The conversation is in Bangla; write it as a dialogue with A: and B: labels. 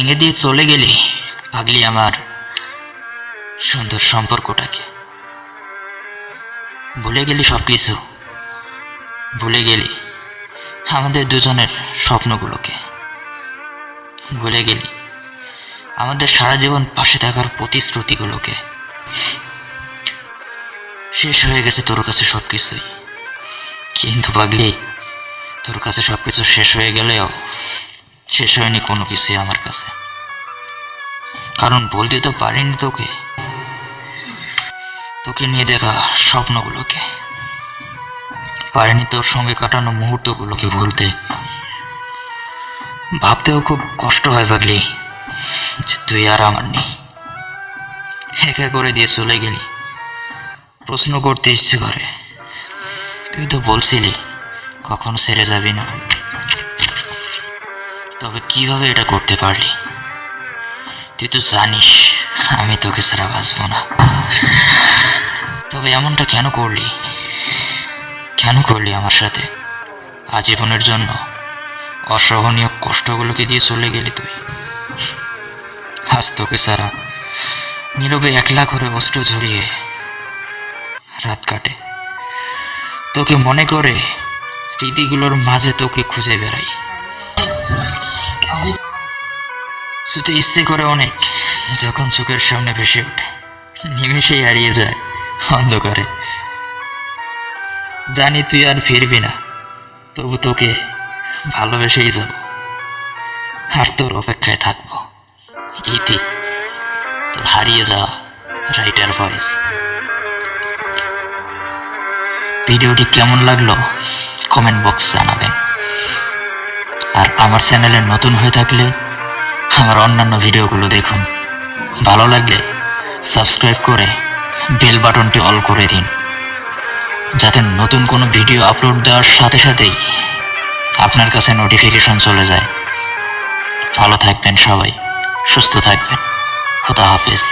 A: ভেঙে দিয়ে চলে গেলি পাগলি আমার সুন্দর সম্পর্কটাকে। ভুলে গেলি সবকিছু, ভুলে গেলি আমাদের দুজনের স্বপ্নগুলোকে, ভুলে গেলি আমাদের সারা জীবন পাশে থাকার প্রতিশ্রুতিগুলোকে। শেষ হয়ে গেছে তোর কাছে সবকিছুই, কিন্তু পাগলি তোর কাছে সবকিছু শেষ হয়ে গেলেও শেষ হয়নি কোনো কিছুই আমার কাছে। কারণ বলতে তো পারিনি তোকে, তোকে নিয়ে দেখা স্বপ্নগুলোকে, পারিনি তোর সঙ্গে কাটানো মুহূর্তগুলোকে বলতে। ভাবতেও খুব কষ্ট হয় পাগলি যে তুই আর আমার নেই, একা করে দিয়ে চলে গেলি। প্রশ্ন করতে ইচ্ছে করে, তুই তো বলছিলি কখনো ছেড়ে যাবি না, তবে কিভাবে এটা করতে পারলি? তুই তো জানিস আমি তোকে ছাড়া বাঁচবো না, তবে এমনটা কেন করলি? কেন করলি আমার সাথে? আজীবনের জন্য অসহনীয় কষ্টগুলোকে দিয়ে চলে গেলি তুই। আজ তোকে ছাড়া নীরবে একলা করে অস্ত্র ঝরিয়ে রাত কাটে, তোকে মনে করে স্মৃতিগুলোর মাঝে তোকে খুঁজে বেড়াই। শুধু ইচ্ছে করে অনেক, যখন চোখের সামনে ভেসে ওঠে নিমেষেই হারিয়ে যায় অন্ধকারে। জানি তুই আর ফিরবি না, তবু তোকে ভালোবেসেই যাব, আর তোর অপেক্ষায় থাকবো। ইতি, তোর হারিয়ে যাওয়া রাইটার ভয়েস। ভিডিওটি কেমন লাগলো কমেন্ট বক্স জানাবেন, আর আমার চ্যানেলে নতুন হয়ে থাকলে আমার অন্যান্য ভিডিওগুলো দেখুন। ভালো লাগলে সাবস্ক্রাইব করে বেল বাটনটি অল করে দিন, যাতে নতুন কোনো ভিডিও আপলোড দেওয়ার সাথে সাথেই আপনার কাছে নোটিফিকেশন চলে যায়। ভালো থাকবেন সবাই, সুস্থ থাকবেন। খোদা হাফেজ।